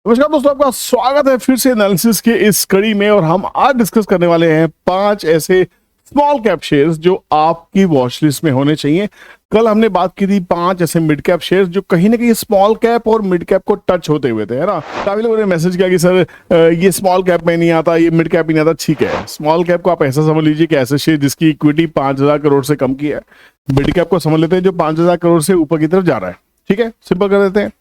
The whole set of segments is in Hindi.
नमस्कार दोस्तों, आपका स्वागत है फिर से एनालिसिस के इस कड़ी में। और हम आज डिस्कस करने वाले हैं 5 ऐसे स्मॉल कैप शेयर्स जो आपकी वॉच लिस्ट में होने चाहिए। कल हमने बात की थी 5 ऐसे मिड कैप शेयर्स जो कहीं ना कहीं स्मॉल कैप और मिड कैप को टच होते हुए थे, है ना। काफी लोगों ने मैसेज किया कि सर ये स्मॉल कैप में नहीं आता, ये मिड कैप में नहीं आता। ठीक है, स्मॉल कैप को आप ऐसा समझ लीजिए कि ऐसे शेयर जिसकी इक्विटी 5,000 करोड़ से कम की है। मिड कैप को समझ लेते हैं जो 5,000 करोड़ से ऊपर की तरफ जा रहा है। ठीक है, सिंपल कर देते हैं।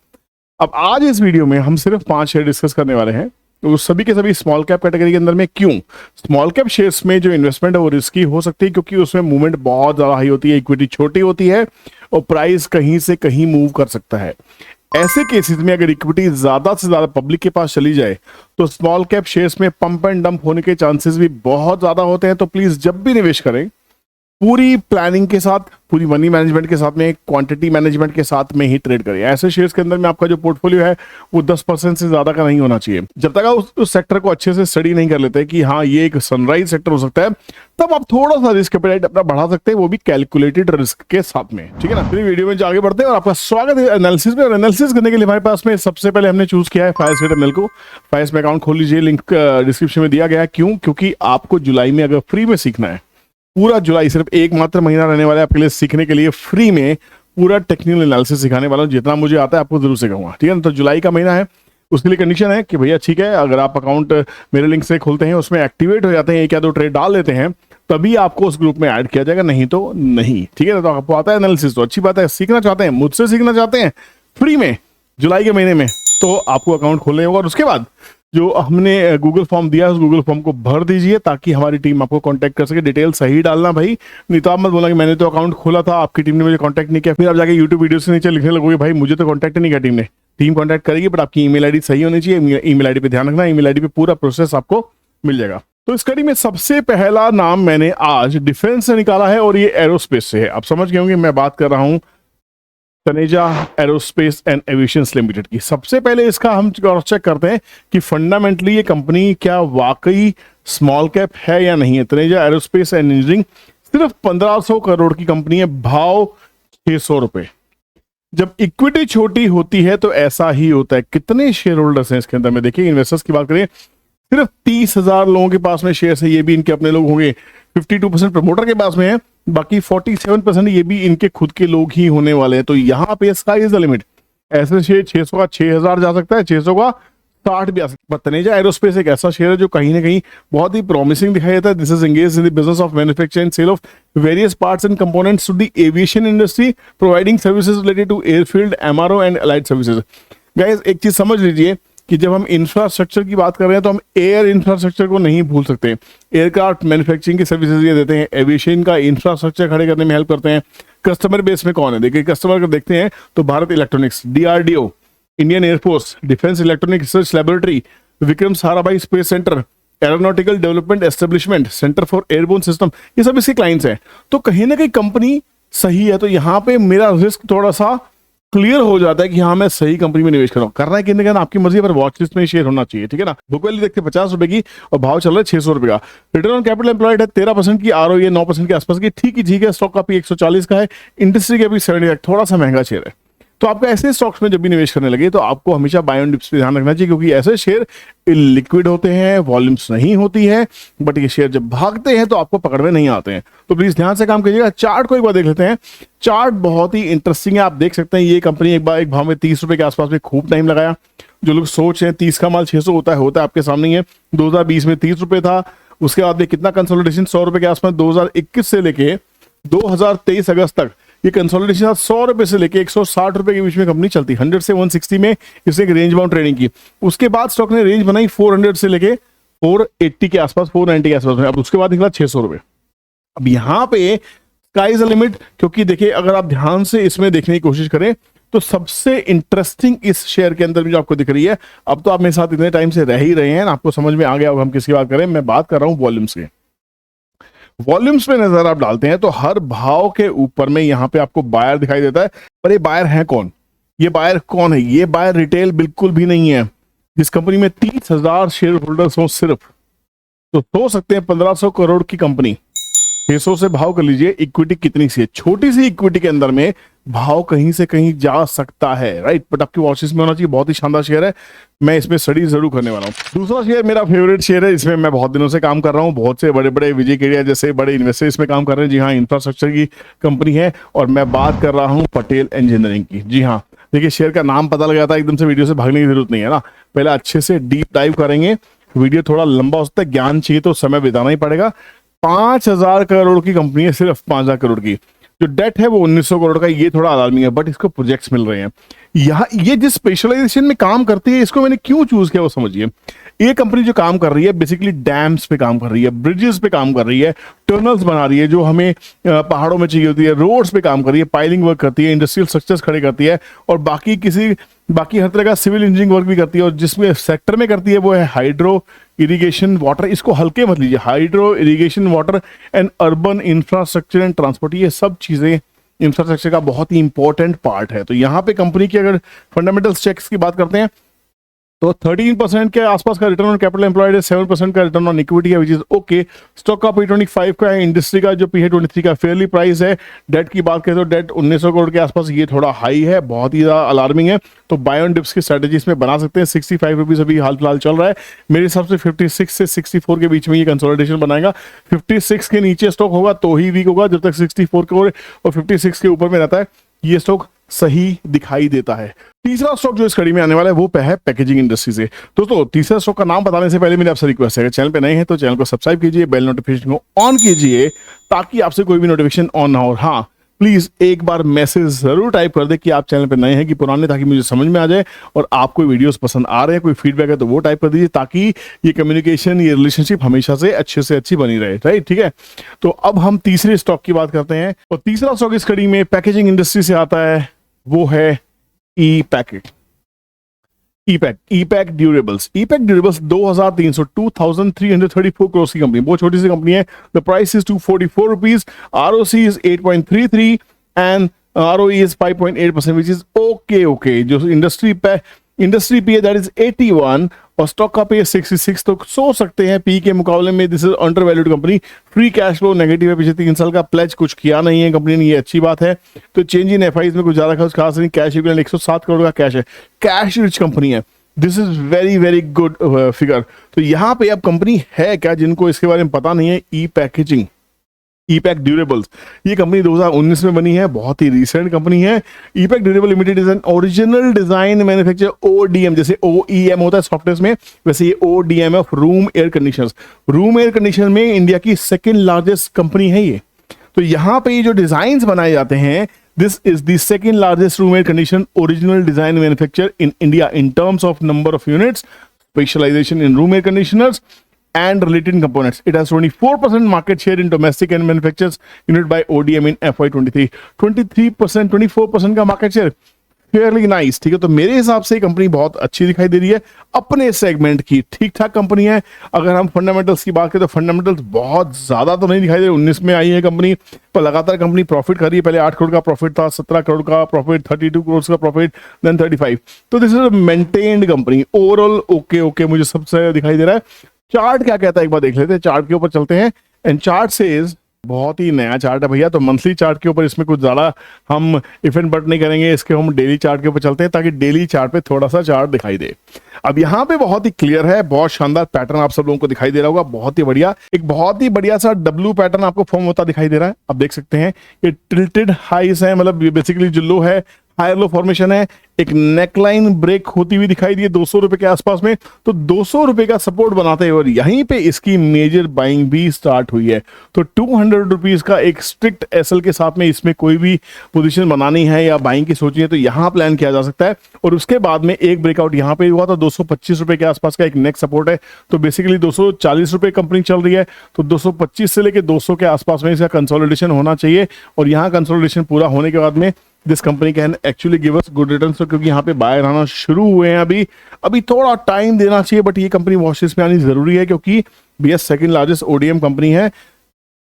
अब आज इस वीडियो में हम सिर्फ 5 शेयर डिस्कस करने वाले हैं, तो सभी के सभी स्मॉल कैप कैटेगरी के अंदर में। क्यों स्मॉल कैप शेयर्स में जो इन्वेस्टमेंट है वो रिस्की हो सकती है, क्योंकि उसमें मूवमेंट बहुत ज्यादा हाई होती है, इक्विटी छोटी होती है और प्राइस कहीं से कहीं मूव कर सकता है। ऐसे केसेस में अगर इक्विटी ज्यादा से ज्यादा पब्लिक के पास चली जाए तो स्मॉल कैप शेयर्स में पंप एंड डंप होने के चांसेस भी बहुत ज्यादा होते हैं। तो प्लीज जब भी निवेश करें पूरी प्लानिंग के साथ, पूरी मनी मैनेजमेंट के साथ में, क्वांटिटी मैनेजमेंट के साथ में ही ट्रेड करिए। ऐसे शेयर्स के अंदर में आपका जो पोर्टफोलियो है वो 10% से ज्यादा का नहीं होना चाहिए। जब तक आप उस सेक्टर को अच्छे से स्टडी नहीं कर लेते कि हाँ ये एक सनराइज सेक्टर हो सकता है, तब आप थोड़ा सा रिस्क एपेटाइट अपना बढ़ा सकते हैं, वो भी कैलकुलेटेड रिस्क के साथ में। ठीक है ना। फिर वीडियो में आगे बढ़ते हैं और आपका स्वागत है एनालिसिस में। और एनालिसिस करने के लिए हमारे पास में सबसे पहले हमने चूज किया है FireState को। फायर्स में अकाउंट खोल लीजिए, लिंक डिस्क्रिप्शन में दिया गया है। क्यों? क्योंकि आपको जुलाई में अगर फ्री में सीखना है, पूरा जुलाई सिर्फ एक मात्र महीना रहने वाला है आपके लिए सीखने के लिए, फ्री में पूरा टेक्निकल एनालिसिस सिखाने वाला हूं। जितना मुझे आता है आपको जरूर सिखाऊंगा। ठीक है ना। तो जुलाई का महीना है, उसके लिए कंडीशन है कि भैया ठीक है, अगर आप अकाउंट मेरे लिंक से खोलते हैं, उसमें एक्टिवेट हो जाते हैं, एक या दो ट्रेड डाल लेते हैं, तभी आपको उस ग्रुप में ऐड किया जाएगा, नहीं तो नहीं। ठीक है ना। तो आपको आता है एनालिसिस तो अच्छी बात है। सीखना चाहते हैं, मुझसे सीखना चाहते हैं फ्री में जुलाई के महीने में, तो आपको अकाउंट खोलने होगा। और उसके बाद जो हमने गूगल फॉर्म दिया है उस गूगल फॉर्म को भर दीजिए ताकि हमारी टीम आपको कांटेक्ट कर सके। डिटेल सही डालना भाई, नहीं तो आप मत बोलना कि मैंने तो अकाउंट खोला था, आपकी टीम ने मुझे कांटेक्ट नहीं किया। फिर आप जाके यूट्यूब वीडियो से नीचे लिखने लगोगे भाई मुझे तो कांटेक्ट नहीं किया टीम ने। टीम कांटेक्ट करेगी, बट आपकी ईमेल आईडी सही होनी चाहिए। ईमेल आईडी पे ध्यान रखना, ईमेल आईडी पे पूरा प्रोसेस आपको मिल जाएगा। तो इस कड़ी में सबसे पहला नाम मैंने आज डिफेंस से निकाला है और ये एरोस्पेस से है। आप समझ गए होंगे मैं बात कर रहा हूं Taneja aerospace and aviations limited की। सबसे पहले इसका हम क्रॉस चेक करते हैं कि फंडामेंटली ये कंपनी क्या वाकई स्मॉल कैप है या नहीं है। तनेजा एरोस्पेस एंड इंजीनियरिंग सिर्फ 1500 करोड़ की कंपनी है, भाव 600 रुपए। जब इक्विटी छोटी होती है तो ऐसा ही होता है। कितने शेयर होल्डर्स हैं इसके अंदर में देखिए, इन्वेस्टर्स की बात करें सिर्फ 30,000 लोगों के पास में शेयर है, ये भी इनके अपने लोग होंगे। 52% प्रमोटर के पास में है, बाकी 47% ये भी इनके खुद के लोग ही होने वाले हैं। तो यहाँ पे स्काई इज द लिमिट। ऐसे शेयर 600 का 6,000 जा सकता है, 600 का 60 भी आ सकता है। तनेजा एरोस्पेस एक ऐसा शेयर है जो कहीं ना कहीं बहुत ही प्रॉमिसिंग दिखाई देता है। This is engaged in the business of manufacturing and sale of various parts and components to the aviation industry, providing services related to airfield, MRO and allied services. Guys एक चीज समझ लीजिए कि जब हम इंफ्रास्ट्रक्चर की बात कर रहे हैं तो हम एयर इंफ्रास्ट्रक्चर को नहीं भूल सकते। एयरक्राफ्ट मैन्युफैक्चरिंग की सर्विसेज ये देते हैं, एविएशन का इंफ्रास्ट्रक्चर खड़े करने में हेल्प करते हैं। कस्टमर बेस में कौन है देखिए, कस्टमर को देखते हैं तो Bharat electronics, DRDO, Indian air force, defence electronic research laboratory, Vikram Sarabhai space centre, aeronautical development establishment, centre for airborne system, ये सब इसके क्लाइंट्स हैं। तो कहीं ना कहीं कंपनी सही है। तो यहाँ पे मेरा रिस्क थोड़ा सा क्लियर हो जाता है कि हाँ मैं सही कंपनी में निवेश कर रहा हूँ। करना है कि नहीं आपकी मर्जी, पर वॉच लिस्ट में शेयर होना चाहिए। ठीक है ना। बुक वैल्यू देखते 50 रुपए की और भाव चल रहा है 600 रुपए का। रिटर्न ऑन कैपिटल एम्प्लॉयड है 13% की, ROE 9% के आसपास की। ठीक है। स्टॉक का भी 140 का है, इंडस्ट्री का भी 70, थोड़ा सा महंगा शेयर है। तो आपको ऐसे स्टॉक्स में जब भी निवेश करने लगे तो आपको हमेशा बाय ऑन डिप्स पे ध्यान रखना चाहिए, क्योंकि ऐसे शेयर लिक्विड होते हैं, वॉल्यूम्स नहीं होती है, बट ये शेयर जब भागते हैं तो आपको पकड़ में नहीं आते हैं। तो प्लीज ध्यान से काम कीजिएगा। चार्ट को एक बार देख लेते हैं। चार्ट बहुत ही इंटरेस्टिंग है। आप देख सकते हैं ये कंपनी एक भाव में 30 रुपए के आसपास में खूब टाइम लगाया। जो लोग सोच रहे हैं 30 का माल 600 होता है आपके सामने ही है। 2020 में 30 रुपए था, उसके बाद में कितना कंसोलिडेशन 100 रुपए के आसपास। 2021 से लेके 2023 अगस्त तक ये कंसोलिडेशन 100 रुपए से लेके 160 रुपए के बीच में कंपनी चलती। 100 से 160 में इसने एक रेंज बाउंड ट्रेडिंग की। उसके बाद स्टॉक ने रेंज बनाई 400 से लेके 480 के आसपास, 490 के आसपास में। अब उसके बाद निकला 600 रुपए। अब यहाँ पे स्काई इज द लिमिट, क्योंकि देखिए अगर आप ध्यान से इसमें देखने की कोशिश करें तो सबसे इंटरेस्टिंग इस शेयर के अंदर भी जो आपको दिख रही है, अब तो आप मेरे साथ इतने टाइम से रह ही रहे हैं, आपको समझ में आ गया होगा हम किसकी बात करें। मैं बात कर रहा हूं वॉल्यूम्स के। वॉल्यूम्स पे नजर आप डालते हैं तो हर भाव के ऊपर में यहाँ पे आपको बायर दिखाई देता है। पर ये बायर है कौन? ये बायर कौन है? ये बायर रिटेल बिल्कुल भी नहीं है। जिस कंपनी में 30,000 शेयर होल्डर्स हो सिर्फ, तो सोच सकते हैं 1500 करोड़ की कंपनी, 600 से भाव कर लीजिए। इक्विटी कितनी सी है? छोटी सी इक्विटी के अंदर में भाव कहीं से कहीं जा सकता है, राइट, बट आपकी वॉच लिस्ट में होना चाहिए। बहुत ही शानदार शेयर है, मैं इसमें स्टडी जरूर करने वाला हूँ। दूसरा शेयर मेरा फेवरेट शेयर है, इसमें मैं बहुत दिनों से काम कर रहा हूँ। बहुत से बड़े बड़े विजय केडिया जैसे बड़े इन्वेस्टर इसमें काम कर रहे हैं। जी हाँ, इंफ्रास्ट्रक्चर की कंपनी है और मैं बात कर रहा हूँ पटेल इंजीनियरिंग की। जी हाँ, देखिए शेयर का नाम पता लग जाता है, एकदम से वीडियो से भागने की जरूरत नहीं है ना। पहले अच्छे से डीप डाइव करेंगे, वीडियो थोड़ा लंबा हो सकता है, ज्ञान चाहिए तो समय बिताना ही पड़ेगा। 5,000 करोड़ की कंपनी है, सिर्फ 5,000 करोड़ की। जो डेट है वो 1,900 करोड़ का, ये थोड़ा अलार्मिंग है, बट इसको प्रोजेक्ट्स मिल रहे हैं। यहाँ ये जिस स्पेशलाइजेशन में काम करती है, इसको मैंने क्यों चूज किया वो समझिए। ये कंपनी जो काम कर रही है बेसिकली डैम्स पे काम कर रही है, ब्रिजेस पे काम कर रही है, टनल्स बना रही है जो हमें पहाड़ों में चाहिए होती है, रोड्स पे काम कर रही है, पाइलिंग वर्क करती है, इंडस्ट्रियल स्ट्रक्चर्स खड़े करती है, और बाकी हर तरह का सिविल इंजीनियरिंग वर्क भी करती है। और जिसमें सेक्टर में करती है वो है हाइड्रो इरिगेशन वाटर, इसको हल्के मत लीजिए, hydro irrigation water and urban infrastructure and transport, ये सब चीजें इंफ्रास्ट्रक्चर का बहुत ही इंपॉर्टेंट पार्ट है। तो यहाँ पे कंपनी की अगर फंडामेंटल्स चेक्स की बात करते हैं तो 13% के आसपास का रिटर्न ऑन कैपिटल एम्प्लॉयड है, 7% का रिटर्न ऑन इक्विटी है, विच इज ओके। स्टॉक का P25 का है, इंडस्ट्री का जो P है 23 का फेयरली प्राइस है। डेट की बात करें तो डेट 1,900 करोड़ के आसपास, ये थोड़ा हाई है, बहुत ही ज्यादा अलार्मिंग है। तो बाय ऑन डिप्स की स्ट्रेटेजी इसमें बना सकते हैं। 65 रुपीज अभी हाल फिलहाल चल रहा है, मेरे हिसाब से 56 से 64 के बीच में ये कंसोलिडेशन बनाएगा। 56 के नीचे स्टॉक होगा तो ही वीक होगा, जब तक 64 करोड़ और 56 के ऊपर में रहता है ये स्टॉक सही दिखाई देता है। तीसरा स्टॉक जो इस कड़ी में आने वाला है वो है पैकेजिंग इंडस्ट्री से। दोस्तों तीसरा स्टॉक का नाम बताने से पहले मेरी आपसे रिक्वेस्ट है, चैनल पे नए हैं तो चैनल को सब्सक्राइब कीजिए, बेल नोटिफिकेशन को ऑन कीजिए ताकि आपसे कोई भी नोटिफिकेशन ऑन ना हो। हाँ, प्लीज एक बार मैसेज जरूर टाइप कर दे कि आप चैनल पे नए हैं कि पुराने, ताकि मुझे समझ में आ जाए। और आपको वीडियोस पसंद आ रहे हैं, कोई फीडबैक है तो वो टाइप कर दीजिए, ताकि ये कम्युनिकेशन, ये रिलेशनशिप हमेशा से अच्छी बनी रहे, राइट, ठीक है। तो अब हम तीसरे स्टॉक की बात करते हैं, और तीसरा स्टॉक इस कड़ी में पैकेजिंग इंडस्ट्री से आता है, वो है ईपैक ड्यूरेबल्स। ईपैक ड्यूरेबल्स 2334 करोड़ की कंपनी, बहुत छोटी सी कंपनी है। The price is 244 rupees, ROC is 8.33 and ROE is 5.8%, which is okay. जो इंडस्ट्री पी है दैट इज 81 और स्टॉक का पे 66, तो सोच सकते हैं पी के मुकाबले में this is under valued company. Free cash flow negative है, पिछले 3 साल का प्लेज कुछ किया नहीं है कंपनी ने, ये अच्छी बात है। तो चेंज इन एफआईज में कुछ ज्यादा खास नहीं, कैश इक्विवेलेंट 107 करोड़ का कैश है, कैश रिच कंपनी है। This is very good figure. तो यहाँ पे अब कंपनी है क्या जिनको इसके बारे में पता नहीं है, ईपैक ड्यूरेबल्स। ये कंपनी 2019 में बनी है, बहुत ही रिसेंट कंपनी है। EPACK durable limited is an original design manufacture, ODM, जैसे OEM होता है सॉफ्टवेयर में, वैसे ये ODM of room air conditioners. Room air conditioner में इंडिया की सेकंड लार्जेस्ट कंपनी है ये। तो यहाँ पे ये जो डिजाइन बनाए जाते हैं, this is the second largest room air condition original design manufacture in India in terms of number of units, specialisation in room air conditioners and related components. It has 24% market share in domestic and manufactures unit by ODM in FY23. 23%, 24% का market share, फेयरली नाइस, ठीक है। तो मेरे हिसाब से कंपनी बहुत अच्छी दिखाई दे रही है, अपने सेगमेंट की ठीक ठाक कंपनी है। अगर हम फंडामेंटल्स की बात करें तो फंडामेंटल्स बहुत ज्यादा तो नहीं दिखाई दे रहे। 19 में आई है कंपनी, पर लगातार कंपनी प्रॉफिट कर रही है। पहले 8 करोड़ का प्रॉफिट था, 17 करोड़ का प्रॉफिट, 32 करोड़ का प्रॉफिट, देन 35। तो this is maintained company, overall okay मुझे सबसे दिखाई दे रहा है। चार्ट क्या कहता है एक बार देख लेते हैं, चार्ट के ऊपर चलते हैं। एंड चार्ट सेज, बहुत ही नया चार्ट है भैया, तो मंथली चार्ट के ऊपर इसमें कुछ ज्यादा हम इफ एंड बट नहीं करेंगे, इसके हम डेली चार्ट के ऊपर चलते हैं ताकि डेली चार्ट पे थोड़ा सा चार्ट दिखाई दे। अब यहाँ पे बहुत ही क्लियर है, बहुत शानदार पैटर्न आप सब लोगों को दिखाई दे रहा होगा, बहुत ही बढ़िया, एक बहुत ही बढ़िया सा W पैटर्न आपको फॉर्म होता दिखाई दे रहा है। आप देख सकते हैं ये टिल्टेड हाइस है, मतलब बेसिकली जो लो है हायर लो फॉर्मेशन है। एक नेकलाइन ब्रेक होती हुई दिखाई दी है 200 रुपए के आसपास में, तो 200 रुपए का सपोर्ट बनाते हैं और यहीं पे इसकी मेजर बाइंग भी स्टार्ट हुई है। तो 200 रुपीज का एक स्ट्रिक्ट एसएल के साथ में इसमें कोई भी पोजीशन बनानी है या बाइंग की सोचनी है तो यहां प्लान किया जा सकता है। और उसके बाद में एक ब्रेकआउट यहां पे हुआ था 225 रुपए के आसपास का एक नेक्स्ट सपोर्ट है। तो बेसिकली 240 रुपए कंपनी चल रही है, तो 225 से लेके 200 के आसपास में इसका कंसोलिडेशन होना चाहिए। और यहां कंसोलिडेशन पूरा होने के बाद में this company can actually give us good returns, क्योंकि यहाँ पे बायर आना शुरू हुए हैं। अभी थोड़ा टाइम देना चाहिए, बट ये कंपनी वॉच लिस्ट में आनी जरूरी है क्योंकि BS second largest ODM company है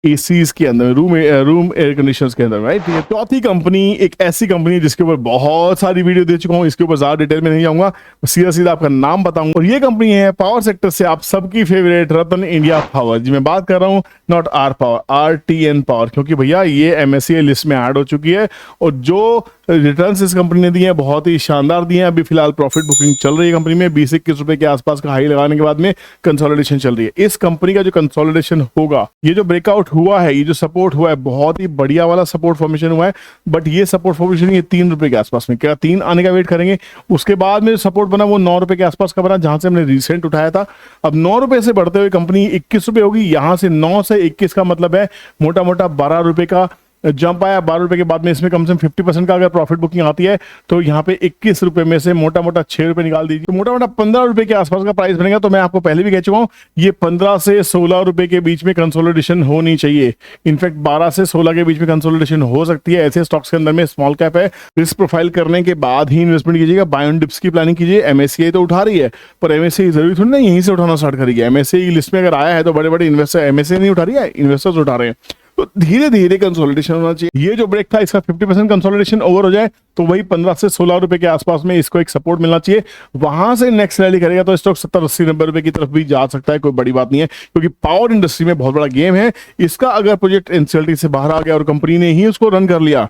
एसीज के अंदर, रूम एयर कंडीशनर्स के अंदर, राइट। चौथी कंपनी एक ऐसी कंपनी जिसके ऊपर बहुत सारी वीडियो दे चुका हूं, इसके ऊपर ज्यादा डिटेल में नहीं जाऊंगा, सीधा सीधा आपका नाम बताऊंगा। और ये कंपनी है पावर सेक्टर से आप सबकी फेवरेट रतन इंडिया पावर। जी मैं बात कर रहा हूं not R power, RTN power, क्योंकि भैया ये MSCI लिस्ट में ऐड हो चुकी है और जो रिटर्न्स इस कंपनी ने दिए हैं बहुत ही शानदार दिए हैं। अभी फिलहाल प्रॉफिट बुकिंग चल रही है कंपनी में, 20-21 रुपए के आसपास का हाई लगाने के बाद में कंसोलिडेशन चल रही है। इस कंपनी का जो कंसोलिडेशन होगा, ये जो ब्रेकआउट हुआ है, ये जो सपोर्ट हुआ है, बहुत ही बढ़िया वाला सपोर्ट फॉर्मेशन हुआ है। बट ये सपोर्ट फॉर्मेशन ये 3 रुपए के आसपास में, क्या 3 आने का वेट करेंगे। उसके बाद में जो सपोर्ट बना वो 9 रुपए के आसपास का बना, जहां से हमने रिसेंट उठाया था। अब 9 रुपए से बढ़ते हुए कंपनी 21 रुपए होगी, यहां से 9 से 21 का मतलब है मोटा मोटा 12 रुपए का जंप आया। 12 रुपए के बाद में इसमें कम से कम 50% का अगर प्रॉफिट बुकिंग आती है तो यहाँ पे 21 रुपए में से मोटा मोटा 6 रुपए निकाल दीजिए, तो मोटा मोटा 15 रुपए के आसपास का प्राइस बनेगा। तो मैं आपको पहले भी कह चुका हूँ ये 15 से 16 रुपए के बीच में कंसोलिडेशन होनी चाहिए। इनफैक्ट 12 से 16 के बीच में कंसोलिडेशन हो सकती है ऐसे स्टॉक्स के अंदर में। स्मॉल कैप है, रिस्क प्रोफाइल करने के बाद ही इन्वेस्टमेंट कीजिएगा। बाय ऑन डिप्स की प्लानिंग कीजिए। MSCI तो उठा रही है, पर MSCI जरूरी थोड़ी ना यहीं से उठाना स्टार्ट करेगी। MSCI लिस्ट में अगर आया है तो बड़े बड़े इन्वेस्टर, MSCI नहीं उठा रही है, इन्वेस्टर्स उठा रहे हैं। तो धीरे धीरे कंसोलिडेशन होना चाहिए। ये जो ब्रेक था इसका 50% कंसोलिडेशन ओवर हो जाए तो वही 15 से 16 रुपए के आसपास में इसको एक सपोर्ट मिलना चाहिए। वहां से नेक्स्ट रैली करेगा तो स्टॉक 70, 80, 90 रुपए की तरफ भी जा सकता है, कोई बड़ी बात नहीं है, क्योंकि पावर इंडस्ट्री में बहुत बड़ा गेम है। इसका अगर प्रोजेक्ट NCLT से बाहर आ गया और कंपनी ने ही उसको रन कर लिया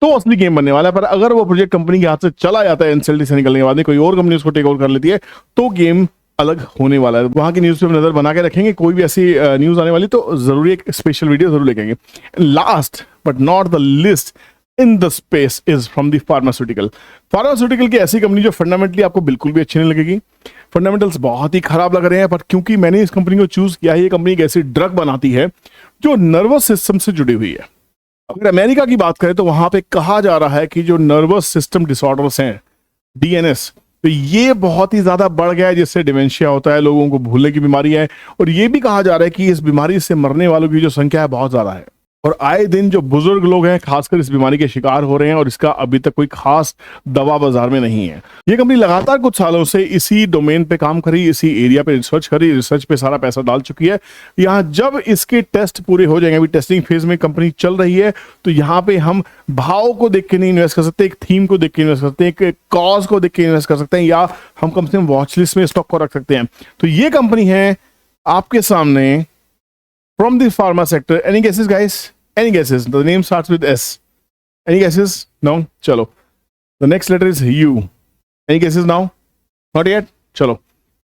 तो असली गेम बनने वाला है। पर अगर वो प्रोजेक्ट कंपनी के हाथ से चला जाता है NCLT से निकलने के बाद में, कोई और कंपनी उसको टेक ओवर कर लेती है, तो गेम अलग होने वाला है। वहां की न्यूज पे नजर बना के रखेंगे। कोई भी ऐसी न्यूज आने वाली तो जरूरी एक स्पेशल वीडियो जरूर लेंगे। Last but not the list in the space is from the pharmaceutical की ऐसी कंपनी जो फंडामेंटली आपको बिल्कुल भी अच्छी नहीं लगेगी। फंडामेंटल्स बहुत ही खराब लग रहे हैं, बट क्योंकि मैंने इस कंपनी को चूज किया है, ये कंपनी एक ऐसी ड्रग बनाती है जो नर्वस सिस्टम से जुड़ी हुई है। अगर अमेरिका की बात करें तो वहां पे कहा जा रहा है कि जो नर्वस सिस्टम डिसऑर्डर्स हैं, DNS, तो ये बहुत ही ज्यादा बढ़ गया है, जिससे डिमेंशिया होता है, लोगों को भूलने की बीमारी है। और ये भी कहा जा रहा है कि इस बीमारी से मरने वालों की जो संख्या है बहुत ज्यादा है। और आए दिन जो बुजुर्ग लोग हैं खासकर इस बीमारी के शिकार हो रहे हैं, और इसका अभी तक कोई खास दवा बाजार में नहीं है। ये कंपनी लगातार कुछ सालों से इसी डोमेन पे काम करी, इसी एरिया पे रिसर्च करी, रिसर्च पे सारा पैसा डाल चुकी है। यहाँ जब इसके टेस्ट पूरे हो जाएंगे, अभी टेस्टिंग फेज में कंपनी चल रही है, तो यहाँ पे हम भाव को देख के नहीं इन्वेस्ट कर सकते, एक थीम को देख के इन्वेस्ट कर सकते हैं, एक कॉज को देख के इन्वेस्ट कर सकते हैं, या हम कम से कम वॉच लिस्ट में स्टॉक को रख सकते हैं। तो ये कंपनी है आपके सामने from the pharma sector. Any guesses guys? Any guesses? The name starts with S. Any guesses? No? चलो. The next letter is U. Any guesses now? Not yet? चलो.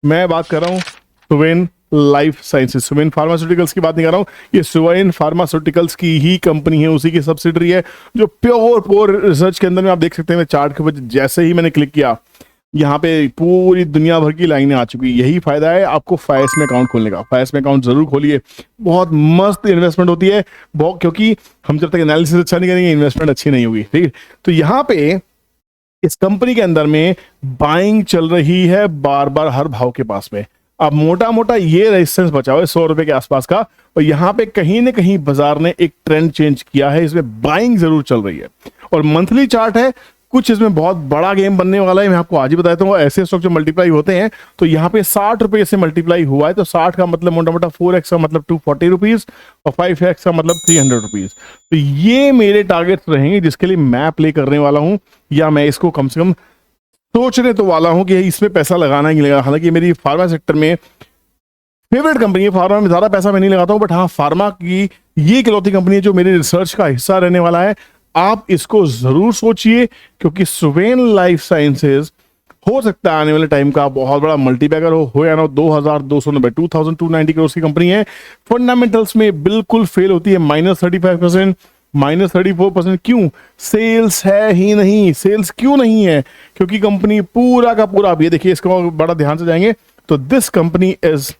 मैं बात कर रहा हूँ Suven life sciences, Suven pharmaceuticals की बात नहीं कर रहा हूँ। ये सुवेन फार्मास्यूटिकल्स की ही कंपनी है, उसी की सब्सिडरी है, जो प्योर रिसर्च के अंदर में आप देख सकते हैं। चार्ट के ऊपर जैसे ही मैंने क्लिक किया, यहाँ पे पूरी दुनिया भर की लाइनें आ चुकी। यही फायदा है आपको फाइस में अकाउंट खोलने का। फाइस में अकाउंट जरूर खोलिए, बहुत मस्त इन्वेस्टमेंट होती है, बहुत, क्योंकि हम जब तक एनालिसिस अच्छा नहीं करेंगे इन्वेस्टमेंट अच्छी नहीं होगी, ठीक है। तो यहाँ पे इस कंपनी के अंदर में बाइंग चल रही है बार बार हर भाव के पास में। अब मोटा मोटा ये रेजिस्टेंस बचा हुआ है 100 रुपए के आसपास का, और यहाँ पे कहीं ना कहीं बाजार ने एक ट्रेंड चेंज किया है, इसमें बाइंग जरूर चल रही है। और मंथली चार्ट है, कुछ इसमें बहुत बड़ा गेम बनने वाला है। मैं आपको आज ही बताता हूँ, ऐसे स्टॉक जो मल्टीप्लाई होते हैं तो यहाँ पे 60 रुपए से मल्टीप्लाई हुआ है, तो 60 का मतलब मोटा मोटा 4x का मतलब 240 रुपीज, और 5x का मतलब 300 रुपीज। तो ये मेरे टारगेट्स रहेंगे जिसके लिए मैं प्ले करने वाला हूँ, या मैं इसको कम से कम सोचने तो वाला हूँ कि इसमें पैसा लगाना ही लगेगा। हालांकि मेरी फार्मा सेक्टर में फेवरेट कंपनी है, फार्मा में ज्यादा पैसा मैं नहीं लगाता हूँ, बट हाँ फार्मा की ये इकलौती कंपनी है जो मेरे रिसर्च का हिस्सा रहने वाला है। आप इसको जरूर सोचिए, क्योंकि सुवेन लाइफ साइंसेज हो सकता है आने वाले टाइम का बहुत बड़ा मल्टीबैगर हो या ना। 2290 करोड़ की कंपनी है। फंडामेंटल्स में बिल्कुल फेल होती है, -35%, -34%। क्यों? सेल्स है ही नहीं। सेल्स क्यों नहीं है? क्योंकि कंपनी पूरा का पूरा, आप ये देखिए, इसको बड़ा ध्यान से जाएंगे तो दिस कंपनी इज,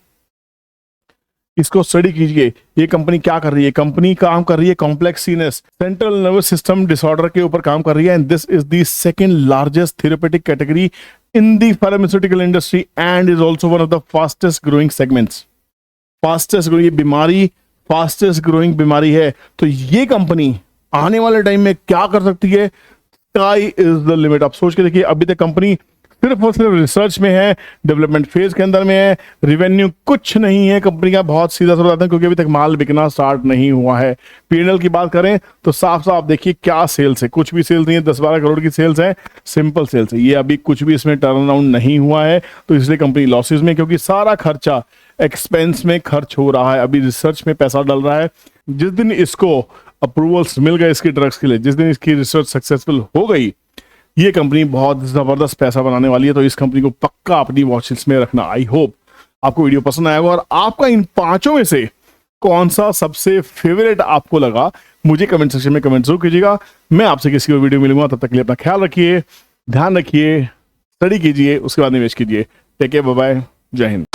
इसको स्टडी कीजिए, ये कंपनी क्या कर रही है। कंपनी काम कर रही है कॉम्प्लेक्स सीनेस, सेंट्रल नर्वस सिस्टम डिसऑर्डर के ऊपर काम कर रही है, and this is the second largest therapeutic category in the pharmaceutical industry and is also one of the fastest growing segments. Fastest growing, ये बीमारी फास्टेस्ट ग्रोइंग बीमारी है। तो ये कंपनी आने वाले टाइम में क्या कर सकती है, स्काई इज द लिमिट। आप सोच के देखिए, अभी तक कंपनी सिर्फ और सिर्फ रिसर्च में है, डेवलपमेंट फेज के अंदर में है, रिवेन्यू कुछ नहीं है कंपनी का, बहुत सीधा सा बताते हैं क्योंकि अभी तक माल बिकना स्टार्ट नहीं हुआ है। पीएनएल की बात करें तो साफ साफ देखिए क्या सेल्स है, कुछ भी सेल्स नहीं है, 10-12 करोड़ की सेल्स है, सिंपल सेल्स है। ये अभी कुछ भी इसमें टर्न अराउंड नहीं हुआ है, तो इसलिए कंपनी लॉसेज में, क्योंकि सारा खर्चा एक्सपेंस में खर्च हो रहा है, अभी रिसर्च में पैसा डल रहा है। जिस दिन इसको अप्रूवल्स मिल गए इसकी ड्रग्स के लिए, जिस दिन इसकी रिसर्च सक्सेसफुल हो गई, ये कंपनी बहुत जबरदस्त पैसा बनाने वाली है। तो इस कंपनी को पक्का अपनी वॉच लिस्ट में रखना। आई होप आपको वीडियो पसंद आएगा, और आपका इन पांचों में से कौन सा सबसे फेवरेट आपको लगा, मुझे कमेंट सेक्शन में कमेंट जरूर कीजिएगा। मैं आपसे किसी और वीडियो मिलूंगा, तब तक के लिए अपना ख्याल रखिए, ध्यान रखिए, स्टडी कीजिए, उसके बाद निवेश कीजिए। टेक केयर, बाय बाय, जय हिंद।